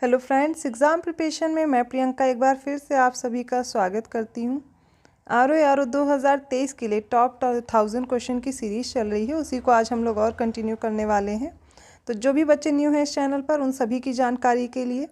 Hello friends, exam preparation में मैं प्रियंका एक बार फिर से आप सभी का स्वागत करती हूँ। आर ओ 2023 के लिए टॉप 1000 क्वेश्चन की सीरीज़ चल रही है, उसी को आज हम लोग और कंटिन्यू करने वाले हैं। तो जो भी बच्चे न्यू हैं इस चैनल पर, उन सभी की जानकारी के लिए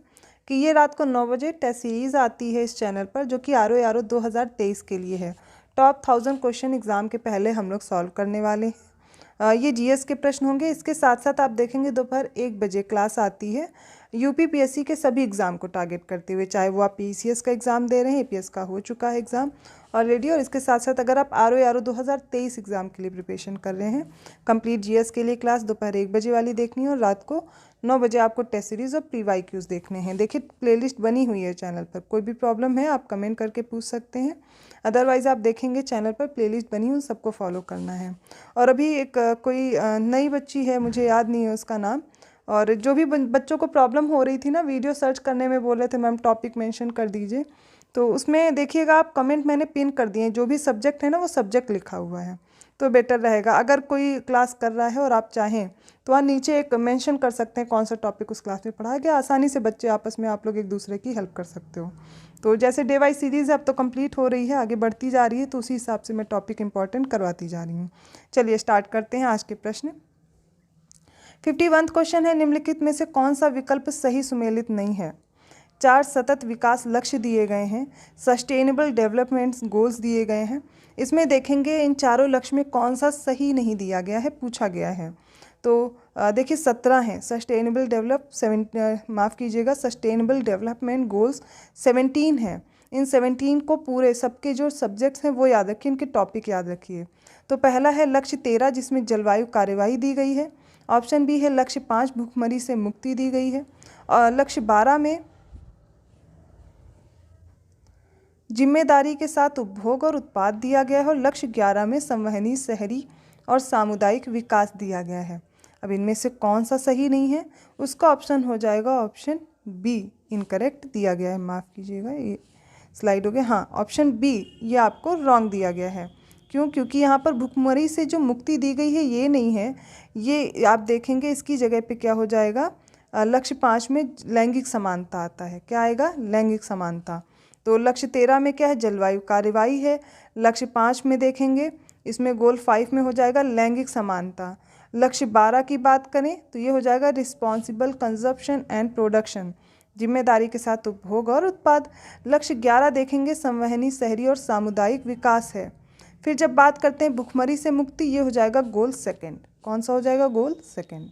कि ये रात को 9 बजे टेस्ट सीरीज़ आती है इस चैनल पर, जो कि आर ओ 2023 के लिए है। टॉप 1000 क्वेश्चन एग्ज़ाम के पहले हम लोग सॉल्व करने वाले हैं। ये जीएस के प्रश्न होंगे। इसके साथ साथ आप देखेंगे दोपहर 1 बजे क्लास आती है यूपी पीएससी के सभी एग्ज़ाम को टारगेट करते हुए, चाहे वो आप पीसीएस का एग्ज़ाम दे रहे हैं, एपीएस का हो चुका है एग्ज़ाम ऑलरेडी, और इसके साथ साथ अगर आप आर ओ 2023 एग्ज़ाम के लिए प्रिपरेशन कर रहे हैं, कंप्लीट जीएस के लिए क्लास दोपहर 1 बजे वाली देखनी है और रात को 9 बजे आपको टेस्ट सीरीज़ और प्री वाई क्यूज़ देखने हैं। देखिए प्लेलिस्ट बनी हुई है चैनल पर, कोई भी प्रॉब्लम है आप कमेंट करके पूछ सकते हैं, अदरवाइज़ आप देखेंगे चैनल पर प्लेलिस्ट बनी हुई, सबको फॉलो करना है। और अभी एक कोई नई बच्ची है, मुझे याद नहीं है उसका नाम, और जो भी बच्चों को प्रॉब्लम हो रही थी ना वीडियो सर्च करने में, बोल रहे थे मैम टॉपिक मेंशन कर दीजिए, तो उसमें देखिएगा आप कमेंट मैंने पिन कर दिए हैं, जो भी सब्जेक्ट है ना वो सब्जेक्ट लिखा हुआ है, तो बेटर रहेगा। अगर कोई क्लास कर रहा है और आप चाहें तो वहाँ नीचे एक मेंशन कर सकते हैं कौन सा टॉपिक उस क्लास में पढ़ाया गया, आसानी से बच्चे आपस में आप लोग एक दूसरे की हेल्प कर सकते हो। तो जैसे डे वाइज सीरीज़ अब तो कंप्लीट हो रही है, आगे बढ़ती जा रही है, तो उसी हिसाब से मैं टॉपिक इंपॉर्टेंट करवाती जा रही हूँ। चलिए स्टार्ट करते हैं आज के प्रश्न। 51वां क्वेश्चन है, निम्नलिखित में से कौन सा विकल्प सही सुमेलित नहीं है। 4 सतत विकास लक्ष्य दिए गए हैं, सस्टेनेबल डेवलपमेंट गोल्स दिए गए हैं। इसमें देखेंगे इन चारों लक्ष्य में कौन सा सही नहीं दिया गया है, पूछा गया है। तो देखिए 17 हैं, सस्टेनेबल डेवलपमेंट गोल्स 17 हैं। इन 17 को पूरे सबके जो सब्जेक्ट्स हैं वो याद रखिए, इनके टॉपिक याद रखिए। तो पहला है लक्ष्य 13, जिसमें जलवायु कार्यवाही दी गई है। ऑप्शन बी है लक्ष्य 5, भूखमरी से मुक्ति दी गई है। और लक्ष्य 12 में जिम्मेदारी के साथ उपभोग और उत्पाद दिया गया है, और लक्ष्य 11 में संवहनी, शहरी और सामुदायिक विकास दिया गया है। अब इनमें से कौन सा सही नहीं है, उसका ऑप्शन हो जाएगा ऑप्शन बी, इनकरेक्ट दिया गया है, माफ़ कीजिएगा ये स्लाइड हो गया। हाँ, ऑप्शन बी ये आपको रॉन्ग दिया गया है। क्यों? क्योंकि यहाँ पर भुखमरी से जो मुक्ति दी गई है ये नहीं है, ये आप देखेंगे इसकी जगह पे क्या हो जाएगा, लक्ष्य 5 में लैंगिक समानता आता है। क्या आएगा? लैंगिक समानता। तो लक्ष्य 13 में क्या है? जलवायु कार्यवाही है। लक्ष्य 5 में देखेंगे, इसमें गोल 5 में हो जाएगा लैंगिक समानता। लक्ष्य 12 की बात करें तो ये हो जाएगा रिस्पॉन्सिबल कंजप्शन एंड प्रोडक्शन, जिम्मेदारी के साथ उपभोग और उत्पाद। लक्ष्य 11 देखेंगे संवहनी, शहरी और सामुदायिक विकास है। फिर जब बात करते हैं भुखमरी से मुक्ति, ये हो जाएगा गोल सेकंड। कौन सा हो जाएगा? गोल सेकंड।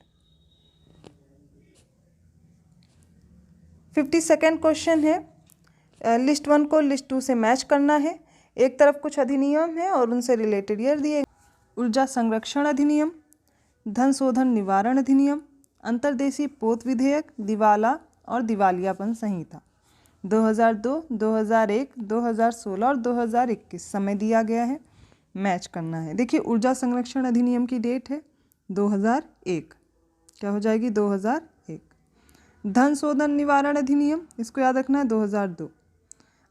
52वां क्वेश्चन है, लिस्ट 1 को लिस्ट 2 से मैच करना है। एक तरफ कुछ अधिनियम है और उनसे रिलेटेड ईयर दिए, ऊर्जा संरक्षण अधिनियम, धन शोधन निवारण अधिनियम, अंतर्देशीय पोत विधेयक, दिवाला और दिवालियापन संहिता। 2002, 2001, 2016 और 2021 समय दिया गया है, मैच करना है। देखिए ऊर्जा संरक्षण अधिनियम की डेट है 2001, क्या हो जाएगी? 2001। धन शोधन निवारण अधिनियम, इसको याद रखना है, 2002।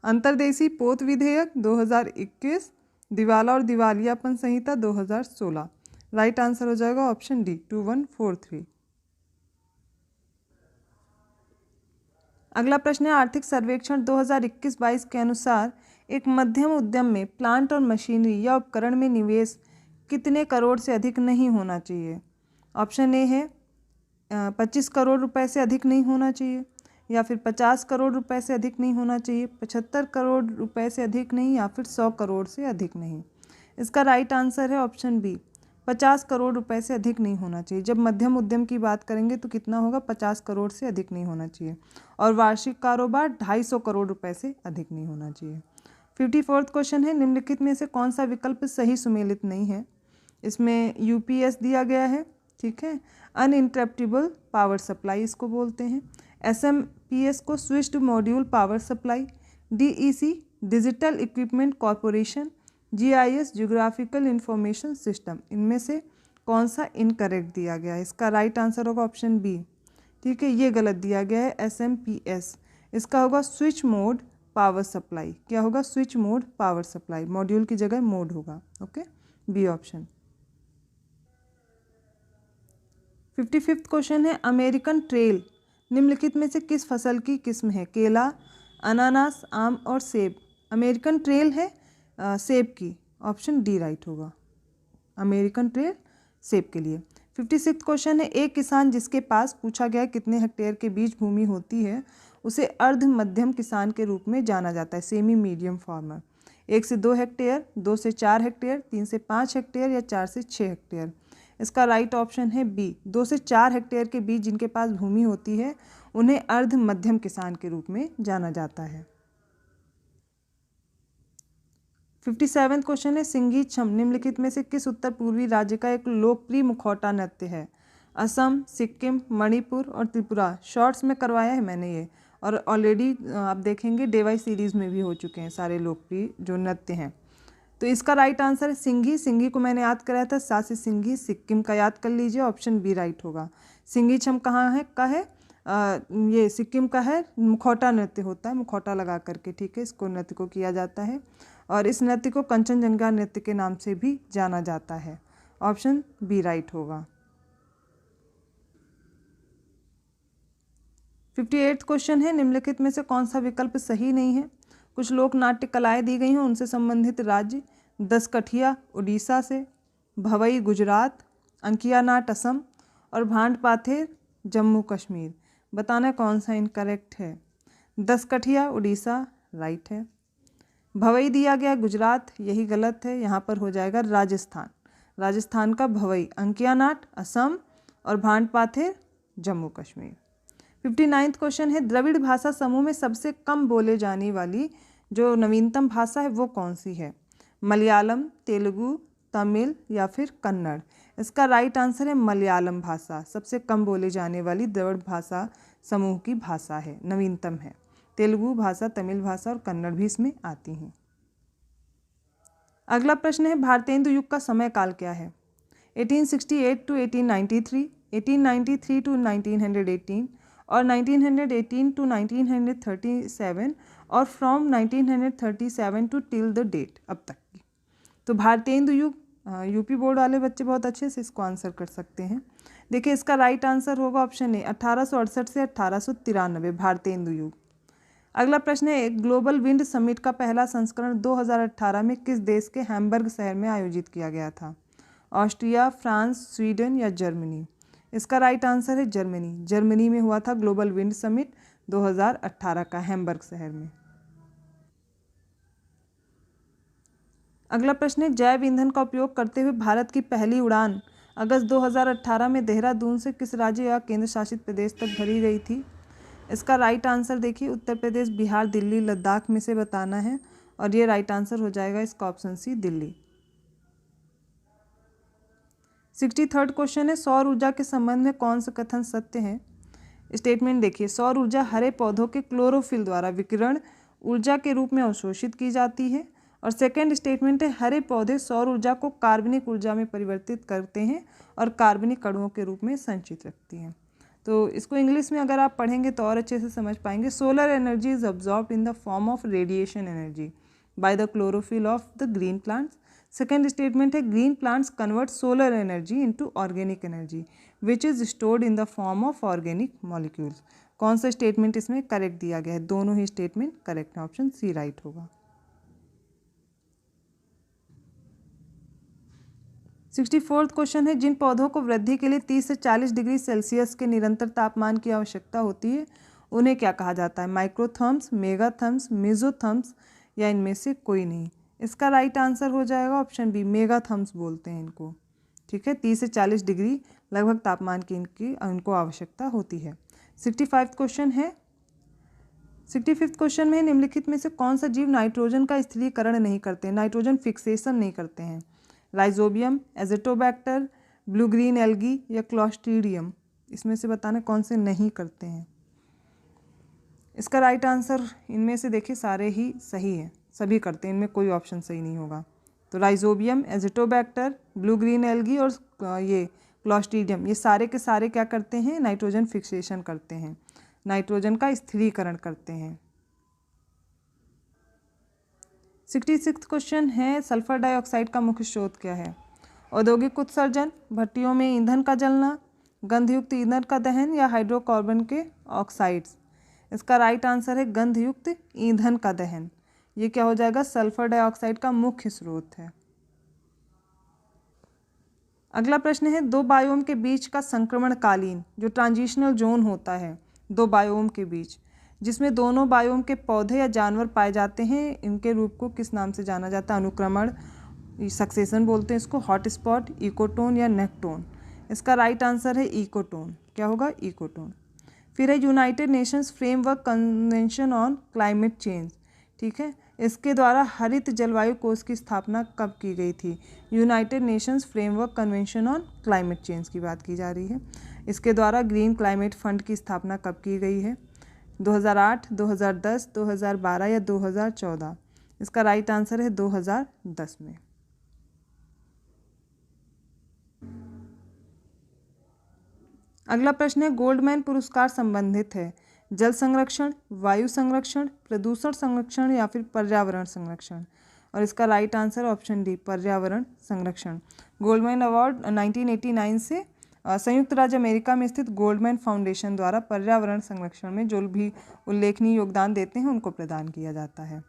अंतर्देशीय पोत विधेयक 2021, दिवाला और दिवालियापन संहिता 2016। राइट आंसर हो जाएगा ऑप्शन डी, 2143। अगला प्रश्न है, आर्थिक सर्वेक्षण 2021-22 के अनुसार एक मध्यम उद्यम में प्लांट और मशीनरी या उपकरण में निवेश कितने करोड़ से अधिक नहीं होना चाहिए। ऑप्शन ए है 25 करोड़ रुपए से अधिक नहीं होना चाहिए, या फिर 50 करोड़ रुपए से अधिक नहीं होना चाहिए, 75 करोड़ रुपए से अधिक नहीं, या फिर 100 करोड़ से अधिक नहीं। इसका राइट आंसर है ऑप्शन बी, 50 करोड़ रुपए से अधिक नहीं होना चाहिए। जब मध्यम उद्यम की बात करेंगे तो कितना होगा? 50 करोड़ से अधिक नहीं होना चाहिए, और वार्षिक कारोबार 250 करोड़ रुपए से अधिक नहीं होना चाहिए। 54वां क्वेश्चन है, निम्नलिखित में से कौन सा विकल्प सही सुमेलित नहीं है। इसमें यूपीएस दिया गया है, ठीक है, अनइंटरप्टिबल पावर सप्लाई इसको बोलते हैं। एसएमपीएस को switched module power supply, DEC digital equipment corporation, GIS geographical information system. इनमें से कौन सा इनकरेक्ट दिया गया है? इसका राइट आंसर होगा ऑप्शन बी, ठीक है, ये गलत दिया गया है एसएमपीएस। इसका होगा स्विच मोड पावर सप्लाई। क्या होगा? Switch mode power supply, module की जगह मोड होगा। Okay, B option. 55वां क्वेश्चन है, अमेरिकन ट्रेल निम्नलिखित में से किस फसल की किस्म है? केला, अनानास, आम और सेब। अमेरिकन ट्रेल है सेब की, ऑप्शन डी राइट होगा। अमेरिकन ट्रेल सेब के लिए। 56 क्वेश्चन है, एक किसान जिसके पास पूछा गया कितने हेक्टेयर के बीज भूमि होती है उसे अर्ध मध्यम किसान के रूप में जाना जाता है, सेमी मीडियम फार्मर। 1 से 2 हेक्टेयर, 2 से 4 हेक्टेयर, 3 से 5 हेक्टेयर या 4 से 6 हेक्टेयर। इसका राइट ऑप्शन है बी, 2 से 4 हेक्टेयर के बीच जिनके पास भूमि होती है उन्हें अर्ध मध्यम किसान के रूप में जाना जाता है। 57 क्वेश्चन है, सिंगी छम निम्नलिखित में से किस उत्तर पूर्वी राज्य का एक लोकप्रिय मुखौटा नृत्य है? असम, सिक्किम, मणिपुर और त्रिपुरा। शॉर्ट्स में करवाया है मैंने ये, और ऑलरेडी आप देखेंगे DY सीरीज़ में भी हो चुके हैं सारे लोकप्रिय जो नृत्य हैं। तो इसका राइट आंसर है सिंगी। सिंगी को मैंने याद कराया था, सासी सिंगी सिक्किम का याद कर लीजिए, ऑप्शन बी राइट होगा। सिंगी छम कहाँ है का है? ये सिक्किम का है। मुखौटा नृत्य होता है, मुखौटा लगा करके, ठीक है, इसको नृत्य को किया जाता है और इस नृत्य को कंचनजंगा नृत्य के नाम से भी जाना जाता है, ऑप्शन बी राइट होगा। 58 क्वेश्चन है, निम्नलिखित में से कौन सा विकल्प सही नहीं है? कुछ लोक नाट्य कलाएँ दी गई हैं, उनसे संबंधित राज्य दसकठिया उड़ीसा से, भवई गुजरात, अंकिया नाट असम और भांड पाथेर जम्मू कश्मीर। बताना कौन सा इनकरेक्ट है? दसकठिया उड़ीसा राइट है, भवई दिया गया गुजरात, यही गलत है, यहाँ पर हो जाएगा राजस्थान, राजस्थान का भवई, अंकिया नाट असम और भांड पाथेर जम्मू कश्मीर। 59 क्वेश्चन है, द्रविड़ भाषा समूह में सबसे कम बोले जाने वाली जो नवीनतम भाषा है वो कौन सी है? मलयालम, तेलुगु, तमिल या फिर कन्नड़। इसका राइट आंसर है मलयालम भाषा, सबसे कम बोले जाने वाली द्रविड़ भाषा समूह की भाषा है, नवीनतम है। तेलुगु भाषा, तमिल भाषा और कन्नड़ भी इसमें आती हैं। अगला प्रश्न है, भारतेंदु युग का समय काल क्या है? 1868 टू 1893, 1893 टू 1918 और 1918 टू 1937 और from 1937 to till the date, अब तक की। तो भारतेंदु युग, यूपी बोर्ड वाले बच्चे बहुत अच्छे से इसको आंसर कर सकते हैं। देखिए इसका राइट आंसर होगा ऑप्शन ए, 1868 से 1893 भारतेंदु युग। अगला प्रश्न है, ग्लोबल विंड समिट का पहला संस्करण 2018 में किस देश के हैम्बर्ग शहर में आयोजित किया गया था? ऑस्ट्रिया, फ्रांस, स्वीडन या जर्मनी। इसका राइट आंसर है जर्मनी, जर्मनी में हुआ था ग्लोबल विंड समिट 2018 का हैम्बर्ग शहर में। अगला प्रश्न है, जैव ईंधन का उपयोग करते हुए भारत की पहली उड़ान अगस्त 2018 में देहरादून से किस राज्य या केंद्र शासित प्रदेश तक भरी गई थी? इसका राइट आंसर देखिए उत्तर प्रदेश, बिहार, दिल्ली, लद्दाख में से बताना है और ये राइट आंसर हो जाएगा इसका option C, Delhi. 63rd question है, सौर ऊर्जा के संबंध में कौन सा कथन सत्य है? स्टेटमेंट देखिए, सौर ऊर्जा हरे पौधों के क्लोरोफिल द्वारा विकिरण ऊर्जा के रूप में अवशोषित की जाती है। और सेकेंड स्टेटमेंट है, हरे पौधे सौर ऊर्जा को कार्बनिक ऊर्जा में परिवर्तित करते हैं और कार्बनिक अणुओं के रूप में संचित रखती हैं। तो इसको इंग्लिश में अगर आप पढ़ेंगे तो और अच्छे से समझ पाएंगे। Solar energy is absorbed in the form of radiation energy by the chlorophyll of the green plants. Second statement है, green plants convert solar energy into organic energy which is stored in the form of organic molecules. कौन सा statement इसमें correct दिया गया है? दोनों ही statement correct है, ऑप्शन सी राइट होगा। 64th क्वेश्चन है, जिन पौधों को वृद्धि के लिए 30 से 40 डिग्री सेल्सियस के निरंतर तापमान की आवश्यकता होती है उन्हें क्या कहा जाता है? माइक्रोथर्म्स, मेगाथर्म्स, मेसोथर्म्स या इनमें से कोई नहीं। इसका राइट आंसर हो जाएगा ऑप्शन बी, मेगाथर्म्स बोलते हैं इनको, ठीक है। 30 से 40 डिग्री लगभग तापमान की इनको आवश्यकता होती है। 65th क्वेश्चन है, 65th क्वेश्चन में निम्नलिखित में से कौन सा जीव नाइट्रोजन का स्थिरीकरण नहीं करते हैं, नाइट्रोजन फिक्सेशन नहीं करते हैं? Rhizobium, Azotobacter, blue green algae या क्लॉस्ट्रीडियम। इसमें से बताना कौन से नहीं करते हैं। इसका राइट आंसर इनमें से देखिए सारे ही सही है, सभी करते हैं, इनमें कोई ऑप्शन सही नहीं होगा। तो rhizobium, Azotobacter, blue green algae और ये क्लॉस्ट्रीडियम, ये सारे के सारे क्या करते हैं? नाइट्रोजन फिक्सेशन करते हैं, नाइट्रोजन का स्थिरीकरण करते हैं। 66th क्वेश्चन है, सल्फर डाइऑक्साइड का मुख्य स्रोत क्या है? औद्योगिक उत्सर्जन, भट्टियों में ईंधन का जलना, गंधयुक्त ईंधन का दहन या हाइड्रोकार्बन के ऑक्साइड्स? इसका राइट आंसर है गंधयुक्त ईंधन का दहन। ये क्या हो जाएगा? सल्फर डाइऑक्साइड का मुख्य स्रोत है। अगला प्रश्न है, दो बायोम के बीच का संक्रमणकालीन जो ट्रांजिशनल जोन होता है दो बायोम के बीच, जिसमें दोनों बायोम के पौधे या जानवर पाए जाते हैं, इनके रूप को किस नाम से जाना जाता है? अनुक्रमण, सक्सेशन बोलते हैं इसको, हॉटस्पॉट, इकोटोन या नेक्टोन? इसका राइट आंसर है इकोटोन। क्या होगा? इकोटोन। फिर है United Nations framework convention on climate change. ठीक है, इसके द्वारा हरित जलवायु कोष की स्थापना कब की गई थी? United Nations framework convention on climate change की बात की जा रही है। इसके द्वारा ग्रीन क्लाइमेट फंड की स्थापना कब की गई है? 2008, 2010, 2012 या 2014? इसका राइट आंसर है 2010 में। अगला प्रश्न है, गोल्डमैन पुरस्कार संबंधित है जल संरक्षण, वायु संरक्षण, प्रदूषण संरक्षण या फिर पर्यावरण संरक्षण? और इसका राइट आंसर ऑप्शन डी, पर्यावरण संरक्षण। गोल्डमैन अवार्ड 1989 से संयुक्त राज्य अमेरिका में स्थित गोल्डमैन फाउंडेशन द्वारा पर्यावरण संरक्षण में जो भी उल्लेखनीय योगदान देते हैं उनको प्रदान किया जाता है।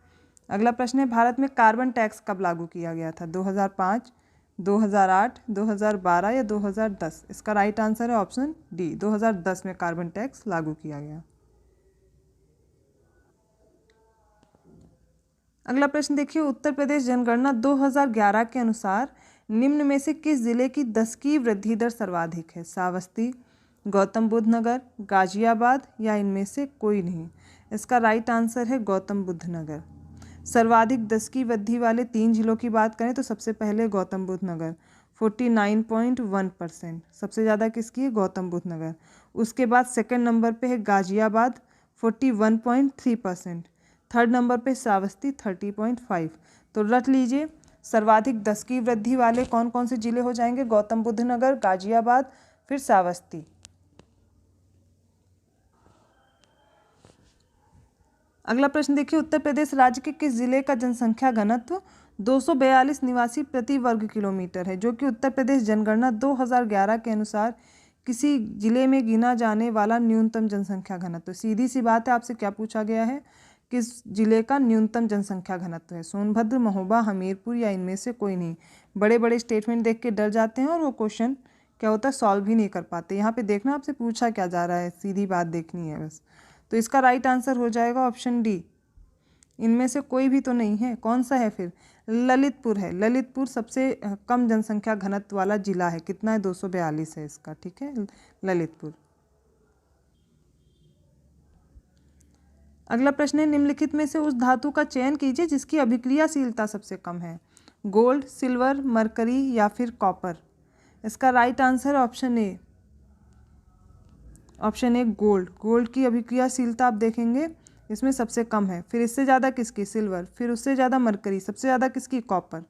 अगला प्रश्न है, भारत में कार्बन टैक्स कब लागू किया गया था? 2005, 2008, 2012 या 2010? इसका राइट आंसर है ऑप्शन डी, 2010 में कार्बन टैक्स लागू किया गया। अगला प्रश्न देखिए, उत्तर प्रदेश जनगणना 2011 के अनुसार निम्न में से किस जिले की 10 की वृद्धि दर सर्वाधिक है? श्रावस्ती, गौतम बुद्ध नगर, गाजियाबाद या इनमें से कोई नहीं? इसका राइट आंसर है गौतम बुद्ध नगर। सर्वाधिक 10 की वृद्धि वाले 3 जिलों की बात करें तो सबसे पहले गौतम बुद्ध नगर 49.1%, सबसे ज़्यादा किसकी है? गौतम बुद्ध नगर। उसके बाद सेकंड नंबर पे है गाजियाबाद 41.3%, थर्ड नंबर पे श्रावस्ती 30.5। तो रट लीजिए, सर्वाधिक 10 की वृद्धि वाले कौन कौन से जिले हो जाएंगे? गौतम बुद्ध नगर, गाजियाबाद, फिर श्रावस्ती। अगला प्रश्न देखिए, उत्तर प्रदेश राज्य के किस जिले का जनसंख्या घनत्व 242 निवासी प्रति वर्ग किलोमीटर है, जो कि उत्तर प्रदेश जनगणना 2011 के अनुसार किसी जिले में गिना जाने वाला न्यूनतम जनसंख्या घनत्व? सीधी सी बात है, आपसे क्या पूछा गया है? किस जिले का न्यूनतम जनसंख्या घनत्व है? सोनभद्र, महोबा, हमीरपुर या इनमें से कोई नहीं? बड़े बड़े स्टेटमेंट देख के डर जाते हैं और वो क्वेश्चन क्या होता है, सॉल्व ही नहीं कर पाते। यहाँ पे देखना आपसे पूछा क्या जा रहा है, सीधी बात देखनी है बस। तो इसका राइट आंसर हो जाएगा ऑप्शन डी, इनमें से कोई भी तो नहीं है। कौन सा है फिर? ललितपुर है। ललितपुर सबसे कम जनसंख्या घनत्व वाला जिला है। कितना है? 242 है इसका। ठीक है, ललितपुर। अगला प्रश्न है, निम्नलिखित में से उस धातु का चयन कीजिए जिसकी अभिक्रियाशीलता सबसे कम है? गोल्ड, सिल्वर, मरकरी या फिर कॉपर? इसका right answer option A, option A gold. Gold की अभिक्रियाशीलता आप देखेंगे इसमें सबसे कम है। फिर इससे ज़्यादा किसकी? सिल्वर। फिर उससे ज़्यादा मरकरी। सबसे ज़्यादा किसकी? कॉपर।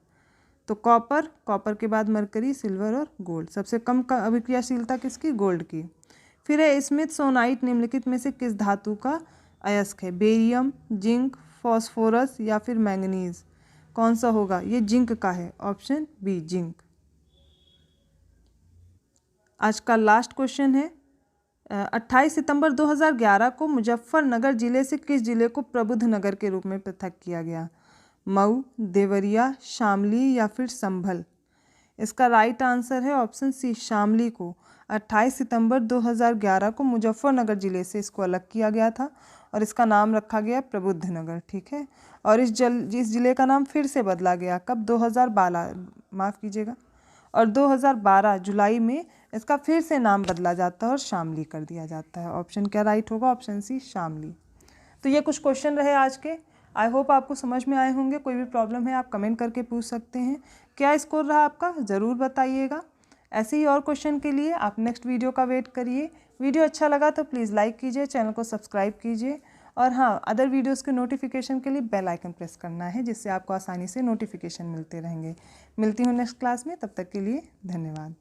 तो कॉपर, कॉपर के बाद मरकरी, सिल्वर और गोल्ड। सबसे कम का अभिक्रियाशीलता किसकी? गोल्ड की। फिर है स्मिथसोनाइट निम्नलिखित में से किस धातु का अयस्क है? बेरियम, जिंक, फॉस्फोरस या फिर मैंगनीज? कौन सा होगा? ये जिंक का है, ऑप्शन बी, जिंक। आज का लास्ट क्वेश्चन है, 28 सितंबर 2011 को मुजफ्फरनगर जिले से किस जिले को प्रबुद्ध नगर के रूप में पृथक किया गया? मऊ, देवरिया, शामली या फिर संभल? इसका राइट आंसर है ऑप्शन सी, शामली को। 28 सितंबर 2011 को मुजफ्फरनगर जिले से इसको अलग किया गया था और इसका नाम रखा गया प्रबुद्ध नगर। ठीक है, और इस जिले का नाम फिर से बदला गया कब? 2012, माफ़ कीजिएगा, और 2012 जुलाई में इसका फिर से नाम बदला जाता है और शामली कर दिया जाता है। ऑप्शन क्या राइट होगा? Option C, Shamli. तो ये कुछ क्वेश्चन रहे आज के। आई होप आपको समझ में आए होंगे। कोई भी प्रॉब्लम है आप कमेंट करके पूछ सकते हैं। क्या स्कोर रहा आपका, ज़रूर बताइएगा। ऐसे ही और क्वेश्चन के लिए आप नेक्स्ट वीडियो का वेट करिए। वीडियो अच्छा लगा तो प्लीज़ लाइक कीजिए, चैनल को सब्सक्राइब कीजिए, और हाँ, अदर वीडियोस के नोटिफिकेशन के लिए बेल आइकन प्रेस करना है, जिससे आपको आसानी से नोटिफिकेशन मिलते रहेंगे। मिलती हूँ नेक्स्ट क्लास में, तब तक के लिए धन्यवाद।